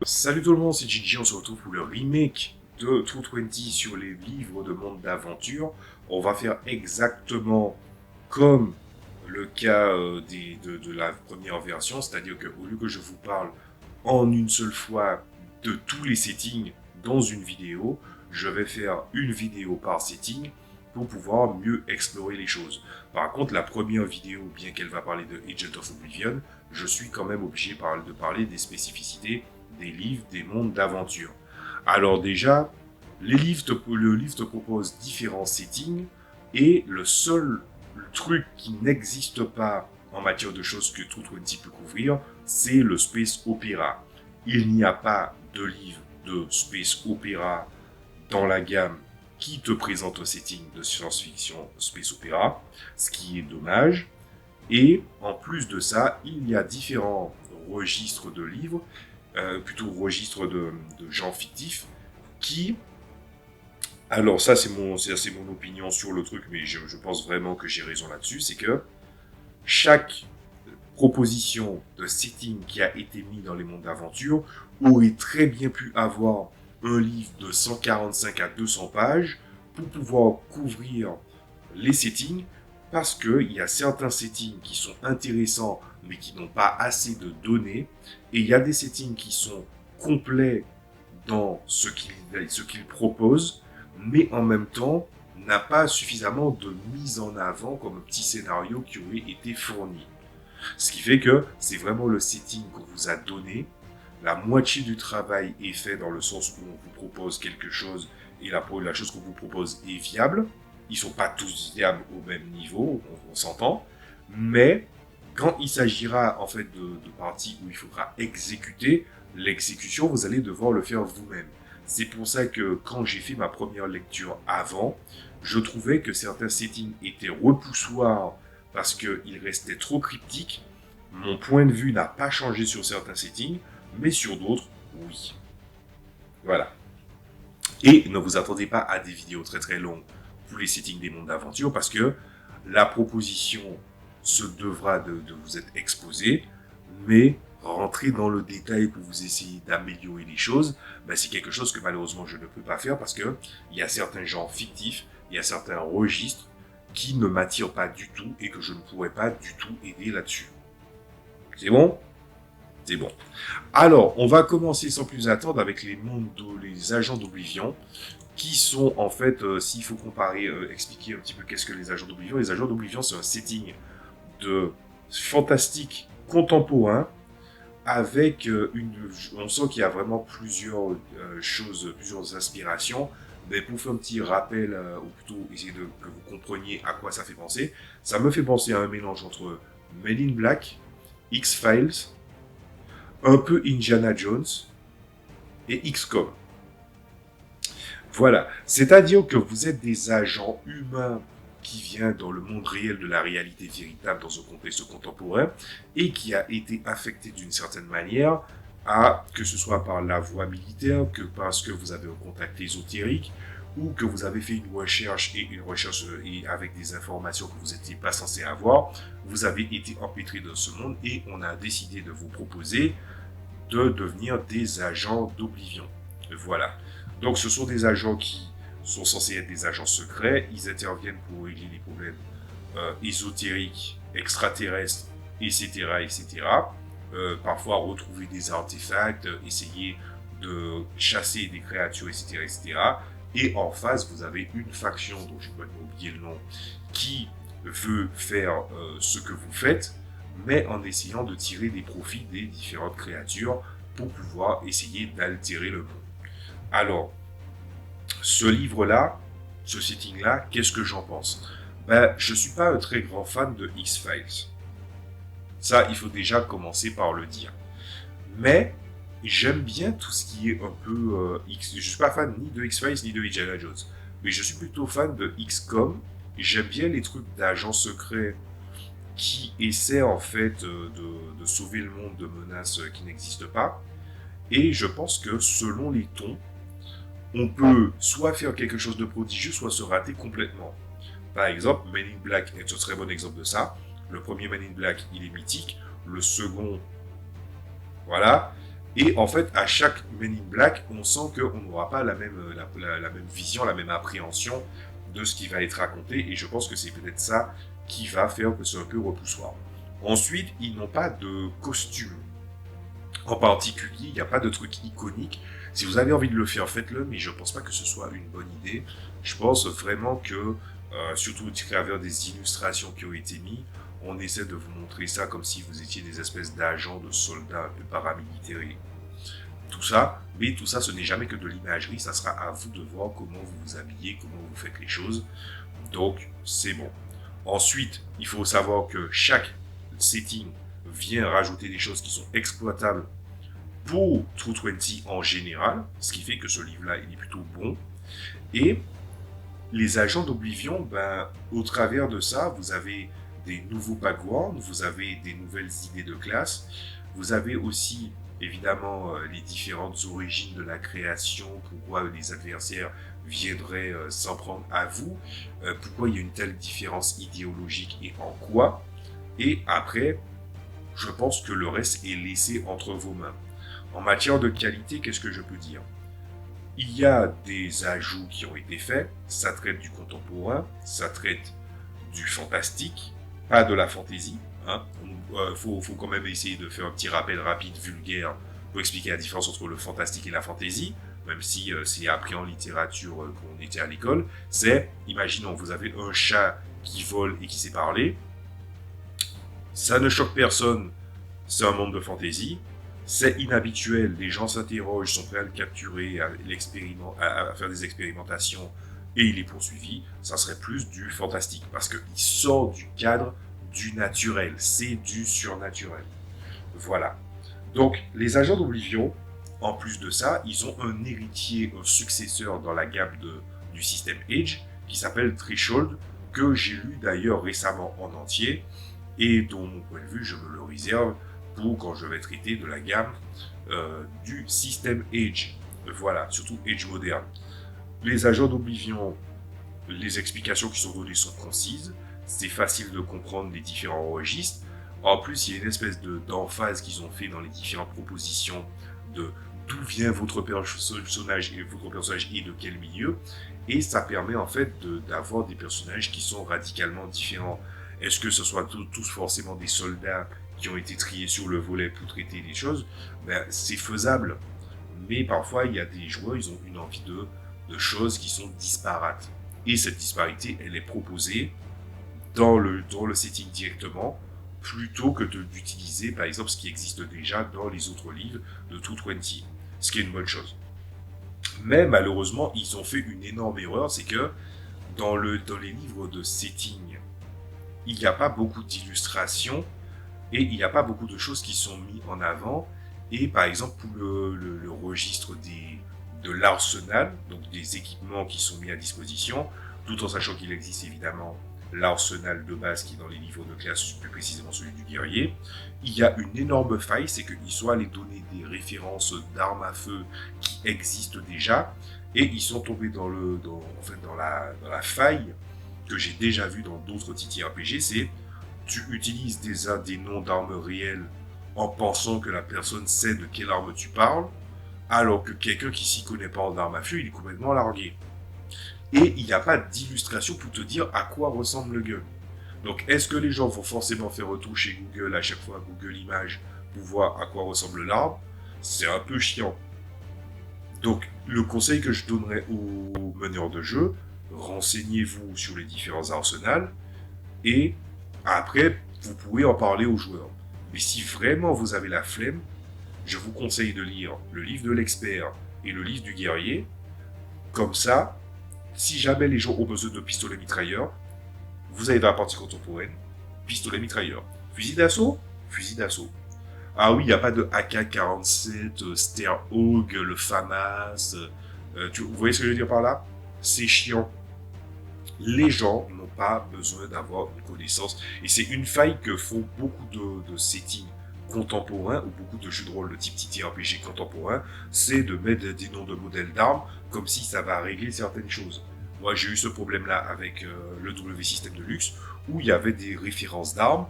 Salut tout le monde, c'est Gigi, on se retrouve pour le remake de True 20 sur les livres de monde d'aventure. On va faire exactement comme le cas de la première version, c'est-à-dire qu'au lieu que je vous parle en une seule fois de tous les settings dans une vidéo, je vais faire une vidéo par setting pour pouvoir mieux explorer les choses. Par contre, la première vidéo, bien qu'elle va parler de Agent of Oblivion, je suis quand même obligé de parler des spécificités des livres, des mondes d'aventure. Alors déjà, le livre te propose différents settings et le seul truc qui n'existe pas en matière de choses que True 20 peut couvrir, c'est le Space Opera. Il n'y a pas de livre de Space Opera dans la gamme qui te présente un setting de science-fiction Space Opera, ce qui est dommage. Et en plus de ça, il y a différents registres de livres, plutôt registres de gens fictifs, qui... Alors ça, c'est mon opinion sur le truc, mais je pense vraiment que j'ai raison là-dessus, c'est que chaque proposition de setting qui a été mis dans les mondes d'aventure aurait très bien pu avoir un livre de 145 à 200 pages pour pouvoir couvrir les settings, parce qu'il y a certains settings qui sont intéressants mais qui n'ont pas assez de données, et il y a des settings qui sont complets dans ce qu'ils proposent, mais en même temps n'a pas suffisamment de mise en avant comme un petit scénario qui aurait été fourni. Ce qui fait que c'est vraiment le setting qu'on vous a donné. La moitié du travail est fait dans le sens où on vous propose quelque chose et la chose qu'on vous propose est viable. Ils ne sont pas tous viables au même niveau, on s'entend. Mais quand il s'agira en fait de parties où il faudra exécuter, l'exécution, vous allez devoir le faire vous-même. C'est pour ça que quand j'ai fait ma première lecture avant, je trouvais que certains settings étaient repoussoirs parce qu'il restait trop cryptique. Mon point de vue n'a pas changé sur certains settings, mais sur d'autres, oui. Voilà. Et ne vous attendez pas à des vidéos très très longues pour les settings des mondes d'aventure, parce que la proposition se devra de vous être exposée, mais rentrer dans le détail pour vous essayer d'améliorer les choses, ben c'est quelque chose que malheureusement je ne peux pas faire, parce que il y a certains genres fictifs, il y a certains registres qui ne m'attirent pas du tout et que je ne pourrais pas du tout aider là-dessus. C'est bon? C'est bon. Alors, on va commencer sans plus attendre avec les agents d'Oblivion, qui sont en fait, s'il faut comparer, expliquer un petit peu qu'est-ce que les agents d'Oblivion. Les agents d'Oblivion, c'est un setting de fantastique contemporain avec on sent qu'il y a vraiment plusieurs choses, plusieurs inspirations. Mais pour faire un petit rappel, ou plutôt essayer que vous compreniez à quoi ça fait penser, ça me fait penser à un mélange entre Men in Black, X-Files, un peu Indiana Jones et XCOM. Voilà, c'est-à-dire que vous êtes des agents humains qui viennent dans le monde réel de la réalité véritable dans un contexte contemporain et qui a été affecté d'une certaine manière que ce soit par la voie militaire, que parce que vous avez un contact ésotérique, ou que vous avez fait une recherche et avec des informations que vous n'étiez pas censé avoir, vous avez été empêtré dans ce monde et on a décidé de vous proposer de devenir des agents d'Oblivion. Voilà. Donc ce sont des agents qui sont censés être des agents secrets. Ils interviennent pour régler les problèmes ésotériques, extraterrestres, etc. etc. Parfois retrouver des artefacts, essayer de chasser des créatures, etc. etc. Et en face, vous avez une faction, dont j'ai complètement oublié le nom, qui veut faire ce que vous faites, mais en essayant de tirer des profits des différentes créatures pour pouvoir essayer d'altérer le monde. Alors, ce livre-là, ce setting-là, qu'est-ce que j'en pense? Ben, je suis pas un très grand fan de X-Files. Ça, il faut déjà commencer par le dire. Mais j'aime bien tout ce qui est un peu Je suis pas fan ni de X-Files ni de Indiana Jones, mais je suis plutôt fan de XCOM. J'aime bien les trucs d'agents secrets qui essaient en fait de sauver le monde de menaces qui n'existent pas. Et je pense que selon les tons, on peut soit faire quelque chose de prodigieux, soit se rater complètement. Par exemple, Men in Black est un très bon exemple de ça. Le premier Men in Black, il est mythique. Le second, voilà. Et en fait, à chaque Men in Black, on sent qu'on n'aura pas la même, la même vision, la même appréhension de ce qui va être raconté. Et je pense que c'est peut-être ça qui va faire que c'est un peu repoussoir. Ensuite, ils n'ont pas de costume en particulier, il n'y a pas de truc iconique. Si vous avez envie de le faire, faites-le, mais je pense pas que ce soit une bonne idée. Je pense vraiment que, surtout au travers des illustrations qui ont été mises, on essaie de vous montrer ça comme si vous étiez des espèces d'agents, de soldats un peu paramilitaires et tout ça. Mais tout ça, ce n'est jamais que de l'imagerie. Ça sera à vous de voir comment vous vous habillez, comment vous faites les choses. Donc, c'est bon. Ensuite, il faut savoir que chaque setting vient rajouter des choses qui sont exploitables pour True 20 en général, ce qui fait que ce livre-là, il est plutôt bon. Et les agents d'Oblivion, ben, au travers de ça, vous avez des nouveaux backgrounds, vous avez des nouvelles idées de classe, vous avez aussi évidemment les différentes origines de la création, pourquoi les adversaires viendraient s'en prendre à vous, pourquoi il y a une telle différence idéologique et en quoi. Et après, je pense que le reste est laissé entre vos mains. En matière de qualité, qu'est-ce que je peux dire? Il y a des ajouts qui ont été faits, ça traite du contemporain, ça traite du fantastique, pas de la fantaisie. Hein. Faut quand même essayer de faire un petit rappel rapide, vulgaire, pour expliquer la différence entre le fantastique et la fantaisie, même si c'est appris en littérature quand on était à l'école. C'est, imaginons, vous avez un chat qui vole et qui sait parler, ça ne choque personne, c'est un monde de fantaisie. C'est inhabituel, les gens s'interrogent, sont prêts à le capturer, à faire des expérimentations, et il est poursuivi. Ça serait plus du fantastique, parce qu'il sort du cadre du naturel, c'est du surnaturel. Voilà. Donc, les agents d'Oblivion, en plus de ça, ils ont un héritier, un successeur dans la gamme du système Age, qui s'appelle Threshold, que j'ai lu d'ailleurs récemment en entier, et dont mon point de vue, je me le réserve pour quand je vais traiter de la gamme du système Age. Voilà, surtout Age moderne. Les agents d'Oblivion, les explications qui sont données sont concises, c'est facile de comprendre les différents registres. En plus, il y a une espèce d'emphase qu'ils ont fait dans les différentes propositions de d'où vient votre personnage et de quel milieu. Et ça permet en fait d'avoir des personnages qui sont radicalement différents. Est-ce que ce soit tous forcément des soldats qui ont été triés sur le volet pour traiter les choses? Ben, c'est faisable. Mais parfois, il y a des joueurs, ils ont une envie de choses qui sont disparates. Et cette disparité, elle est proposée dans le setting directement, plutôt que d'utiliser, par exemple, ce qui existe déjà dans les autres livres de True 20. Ce qui est une bonne chose. Mais malheureusement, ils ont fait une énorme erreur, c'est que dans les livres de setting, il n'y a pas beaucoup d'illustrations et il n'y a pas beaucoup de choses qui sont mises en avant. Et par exemple, pour le registre de l'arsenal, donc des équipements qui sont mis à disposition, tout en sachant qu'il existe évidemment l'arsenal de base qui est dans les niveaux de classe, plus précisément celui du guerrier, il y a une énorme faille, c'est qu'ils sont allés donner des références d'armes à feu qui existent déjà, et ils sont tombés dans la faille que j'ai déjà vue dans d'autres TTRPG, c'est tu utilises des noms d'armes réelles en pensant que la personne sait de quelle arme tu parles, alors que quelqu'un qui s'y connaît pas en armes à feu, il est complètement largué. Et il n'y a pas d'illustration pour te dire à quoi ressemble le gun. Donc, est-ce que les gens vont forcément faire retour chez Google à chaque fois, Google Images, pour voir à quoi ressemble l'arme? C'est un peu chiant. Donc, le conseil que je donnerais aux meneurs de jeu, renseignez-vous sur les différents arsenals, et après, vous pourrez en parler aux joueurs. Mais si vraiment vous avez la flemme, je vous conseille de lire le livre de l'expert et le livre du guerrier. Comme ça, si jamais les gens ont besoin de pistolets mitrailleurs, vous avez dans la partie contemporaine, pistolet mitrailleur. Fusil d'assaut, fusil d'assaut. Ah oui, il n'y a pas de AK-47, Sterhog, le FAMAS. Vous voyez ce que je veux dire par là? C'est chiant. Les gens n'ont pas besoin d'avoir une connaissance. Et c'est une faille que font beaucoup de settings contemporains ou beaucoup de jeux de rôle de type TTRPG contemporain, c'est de mettre des noms de modèles d'armes comme si ça va régler certaines choses. Moi, j'ai eu ce problème-là avec le W System de luxe, où il y avait des références d'armes,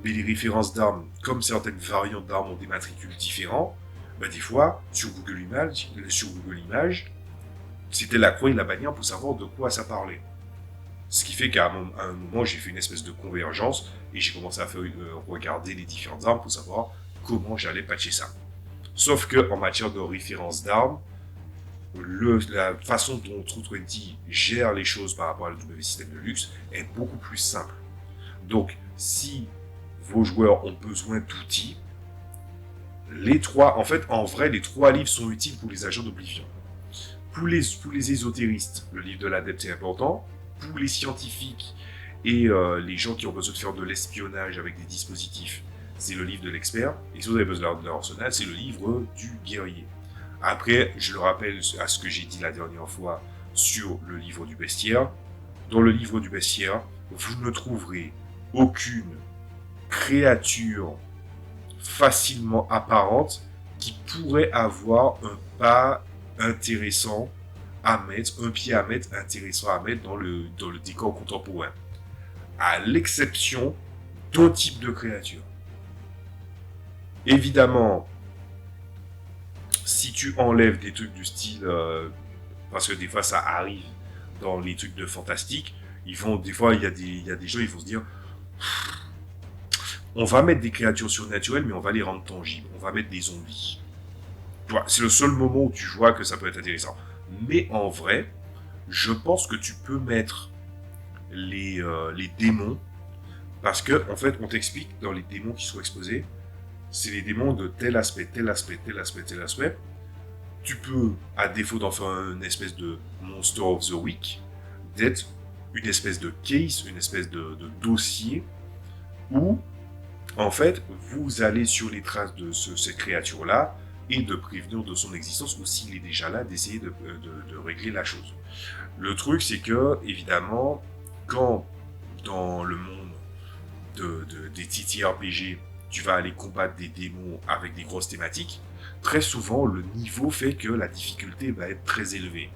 mais les références d'armes, comme certaines variantes d'armes ont des matricules différents, Bah, des fois, sur Google Images, c'était la croix et la bannière pour savoir de quoi ça parlait. Ce qui fait à un moment, j'ai fait une espèce de convergence et j'ai commencé à regarder les différentes armes pour savoir comment j'allais patcher ça. Sauf que en matière de référence d'armes, la façon dont True20 gère les choses par rapport à le W System Deluxe est beaucoup plus simple. Donc, si vos joueurs ont besoin d'outils, en vrai, les 3 livres sont utiles pour les agents d'Oblivion. Pour les ésotéristes, le livre de l'adepte est important. Pour les scientifiques et les gens qui ont besoin de faire de l'espionnage avec des dispositifs, c'est le livre de l'expert. Et si vous avez besoin de l'arsenal, c'est le livre du guerrier. Après, je le rappelle à ce que j'ai dit la dernière fois sur le livre du bestiaire. Dans le livre du bestiaire, vous ne trouverez aucune créature facilement apparente qui pourrait avoir un pas intéressant à mettre, un pied à mettre intéressant à mettre dans le décor contemporain. À l'exception d'un type de créature. Évidemment, si tu enlèves des trucs du style, parce que des fois ça arrive dans les trucs de fantastique, des fois il y a des gens, ils vont se dire, on va mettre des créatures surnaturelles, mais on va les rendre tangibles. On va mettre des zombies. C'est le seul moment où tu vois que ça peut être intéressant. Mais en vrai, je pense que tu peux mettre les démons, parce que en fait, on t'explique dans les démons qui sont exposés, c'est les démons de tel aspect, tel aspect, tel aspect, tel aspect. Tu peux, à défaut d'en faire une espèce de Monster of the Week, d'être une espèce de case, une espèce de dossier où, en fait, vous allez sur les traces de cette créature-là et de prévenir de son existence, ou s'il est déjà là, d'essayer de régler la chose. Le truc, c'est que, évidemment, quand dans le monde des TTRPG, tu vas aller combattre des démons avec des grosses thématiques, très souvent, le niveau fait que la difficulté va être très élevée.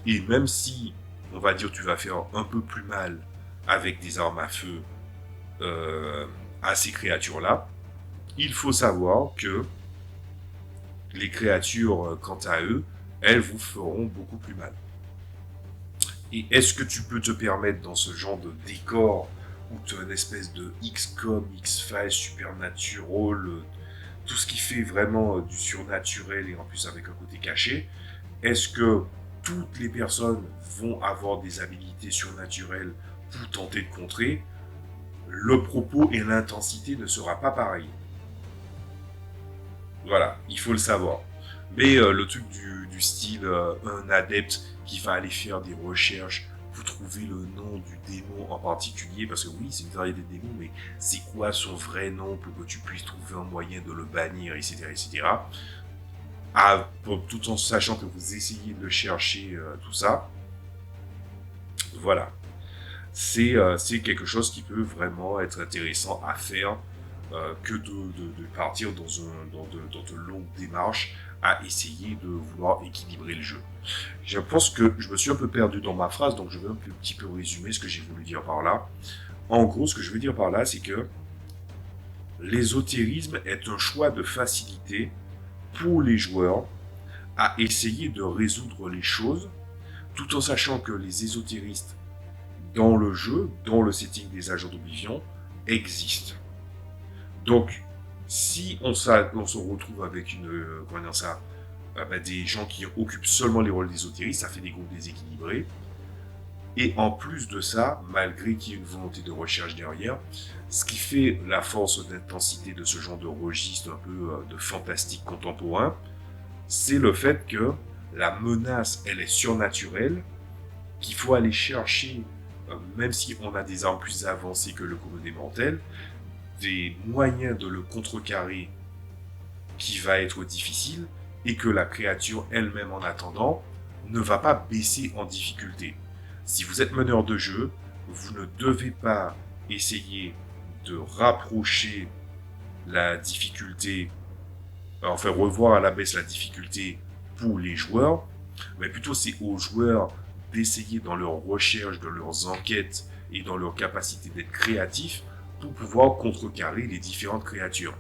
Et même si, on va dire, tu vas faire un peu plus mal avec des armes à feu à ces créatures-là, il faut savoir que les créatures, quant à eux, elles vous feront beaucoup plus mal. Et est-ce que tu peux te permettre dans ce genre de décor où tu as une espèce de XCOM, X-Files, Supernatural, tout ce qui fait vraiment du surnaturel et en plus avec un côté caché, est-ce que toutes les personnes vont avoir des habilités surnaturelles pour tenter de contrer? Le propos et l'intensité ne sera pas pareil. Voilà, il faut le savoir. Mais le truc du style un adepte qui va aller faire des recherches pour trouver le nom du démon en particulier, parce que oui, c'est une variété de démons, mais c'est quoi son vrai nom pour que tu puisses trouver un moyen de le bannir, etc., etc. Tout en sachant que vous essayez de le chercher, tout ça. Voilà. C'est quelque chose qui peut vraiment être intéressant à faire que de partir dans de longues démarches à essayer de vouloir équilibrer le jeu. Je pense que je me suis un peu perdu dans ma phrase, donc je vais un petit peu résumer ce que j'ai voulu dire par là. En gros, ce que je veux dire par là, c'est que l'ésotérisme est un choix de facilité pour les joueurs à essayer de résoudre les choses, tout en sachant que les ésotéristes dans le jeu, dans le setting des agents d'Oblivion, existent. Donc, si on se retrouve avec des gens qui occupent seulement les rôles d'ésotéristes, ça fait des groupes déséquilibrés. Et en plus de ça, malgré qu'il y ait une volonté de recherche derrière, ce qui fait la force d'intensité de ce genre de registre un peu de fantastique contemporain, c'est le fait que la menace, elle est surnaturelle, qu'il faut aller chercher, même si on a des armes plus avancées que le commun des mortels, des moyens de le contrecarrer qui va être difficile, et que la créature elle-même en attendant ne va pas baisser en difficulté. Si vous êtes meneur de jeu, vous ne devez pas essayer de rapprocher la difficulté, enfin revoir à la baisse la difficulté pour les joueurs, mais plutôt c'est aux joueurs d'essayer dans leur recherche, dans leurs enquêtes et dans leur capacité d'être créatifs pour pouvoir contrecarrer les différentes créatures.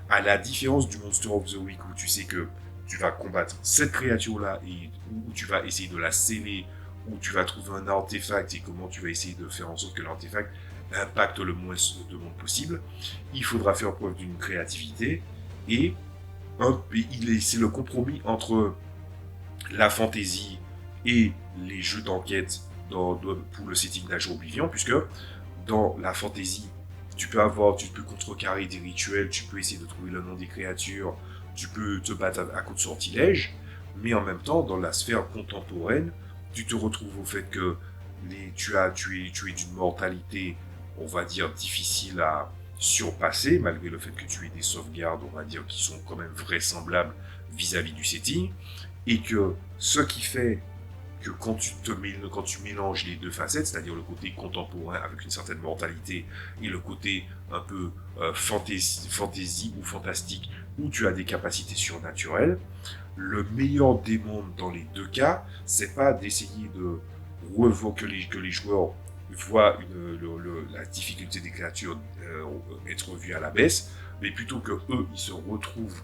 À la différence du Monster of the Week où tu sais que tu vas combattre cette créature-là et où tu vas essayer de la sceller, où tu vas trouver un artefact et comment tu vas essayer de faire en sorte que l'artefact impacte le moins de monde possible, il faudra faire preuve d'une créativité et c'est le compromis entre la fantasy et les jeux d'enquête pour le setting d'Age of Oblivion, puisque dans la fantasy, tu peux contrecarrer des rituels, tu peux essayer de trouver le nom des créatures, tu peux te battre à coup de sortilège, mais en même temps, dans la sphère contemporaine, tu te retrouves au fait que tu es d'une mortalité, on va dire, difficile à surpasser, malgré le fait que tu aies des sauvegardes, on va dire, qui sont quand même vraisemblables vis-à-vis du setting, et que ce qui fait que quand tu mélanges les deux facettes, c'est-à-dire le côté contemporain avec une certaine mortalité et le côté un peu fantasy ou fantastique où tu as des capacités surnaturelles, le meilleur des mondes dans les deux cas, c'est pas d'essayer de revoir que les joueurs voient la difficulté des créatures être vue à la baisse, mais plutôt que eux, ils se retrouvent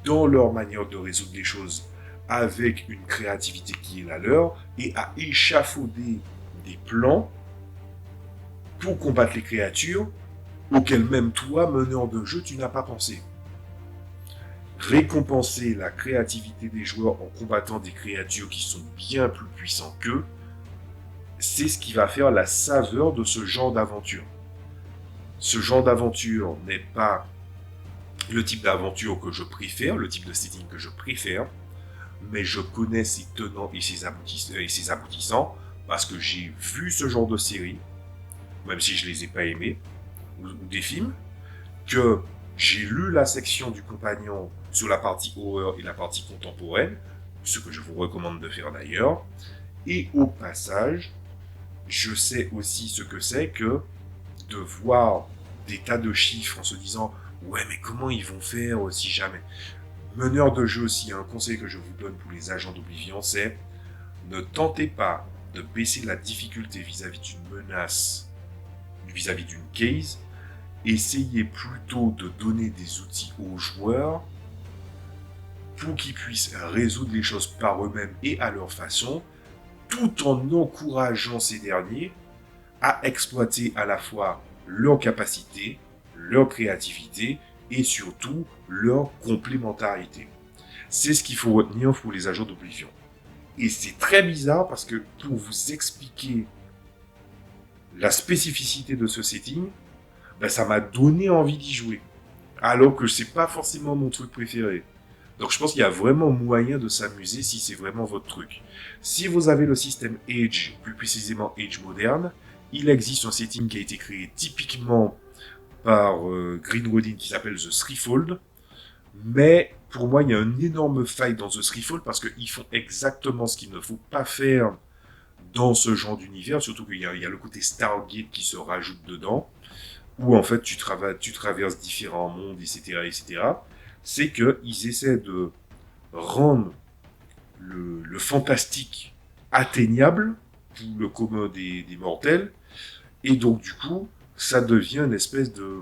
dans leur manière de résoudre les choses avec une créativité qui est la leur et à échafauder des plans pour combattre les créatures auxquelles même toi, meneur de jeu, tu n'as pas pensé. Récompenser la créativité des joueurs en combattant des créatures qui sont bien plus puissantes qu'eux, c'est ce qui va faire la saveur de ce genre d'aventure. Ce genre d'aventure n'est pas le type d'aventure que je préfère, le type de setting que je préfère, mais je connais ses tenants et ses aboutissants parce que j'ai vu ce genre de série, même si je les ai pas aimés, ou des films, que j'ai lu la section du compagnon sur la partie horreur et la partie contemporaine, ce que je vous recommande de faire d'ailleurs, et au passage, je sais aussi ce que c'est que de voir des tas de chiffres en se disant « Ouais, mais comment ils vont faire si jamais ?» Meneur de jeu aussi, un conseil que je vous donne pour les agents d'Oblivion, c'est ne tentez pas de baisser la difficulté vis-à-vis d'une menace, vis-à-vis d'une case. Essayez plutôt de donner des outils aux joueurs pour qu'ils puissent résoudre les choses par eux-mêmes et à leur façon, tout en encourageant ces derniers à exploiter à la fois leurs capacités, leur créativité et surtout leur complémentarité. C'est ce qu'il faut retenir pour les agents d'Oblivion. Et c'est très bizarre parce que pour vous expliquer la spécificité de ce setting, ben ça m'a donné envie d'y jouer. Alors que c'est pas forcément mon truc préféré. Donc je pense qu'il y a vraiment moyen de s'amuser si c'est vraiment votre truc. Si vous avez le système Age, plus précisément Age moderne, il existe un setting qui a été créé typiquement par Green Rodin qui s'appelle The Threefold. Mais pour moi, il y a un énorme faille dans The Threefold parce qu'ils font exactement ce qu'il ne faut pas faire dans ce genre d'univers, surtout qu'il y a le côté Stargate qui se rajoute dedans, où en fait tu traverses différents mondes, etc., etc. C'est qu'ils essaient de rendre le fantastique atteignable pour le commun des mortels, et donc du coup, ça devient une espèce de...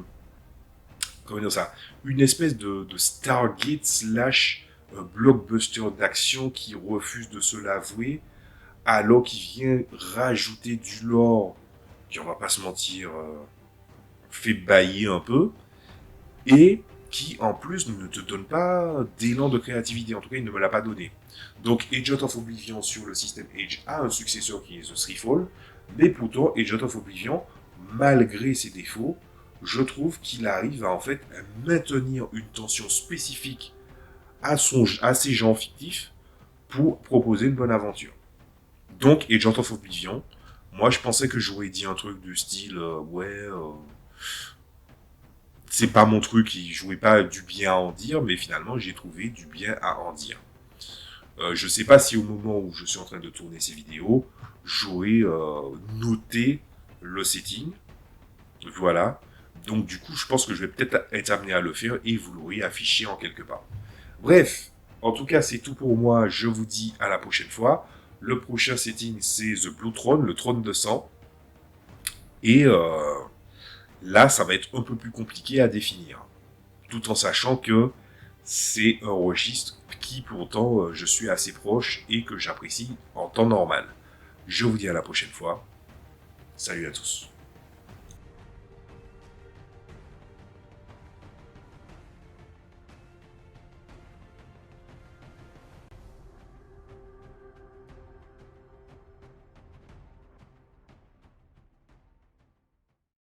Comment dire ça? Une espèce de Stargate slash blockbuster d'action qui refuse de se l'avouer, alors qu'il vient rajouter du lore, qui on va pas se mentir, fait bailler un peu, et qui en plus ne te donne pas d'élan de créativité, en tout cas il ne me l'a pas donné. Donc Age of Oblivion sur le système Age a un successeur qui est The Threefold, mais pourtant Age of Oblivion, malgré ses défauts, je trouve qu'il arrive à en fait maintenir une tension spécifique à ces gens fictifs pour proposer une bonne aventure. Donc Age of Oblivion, moi je pensais que j'aurais dit un truc du style c'est pas mon truc, je n'aurais pas du bien à en dire, mais finalement j'ai trouvé du bien à en dire. Je sais pas si au moment où je suis en train de tourner ces vidéos, j'aurais noté le setting. Voilà. Donc du coup, je pense que je vais peut-être être amené à le faire et vous l'aurez affiché en quelque part. Bref, en tout cas, c'est tout pour moi. Je vous dis à la prochaine fois. Le prochain setting, c'est The Blue Throne, le trône de sang. Et là, ça va être un peu plus compliqué à définir. tout en sachant que c'est un registre qui pourtant je suis assez proche et que j'apprécie en temps normal. Je vous dis à la prochaine fois. Salut à tous.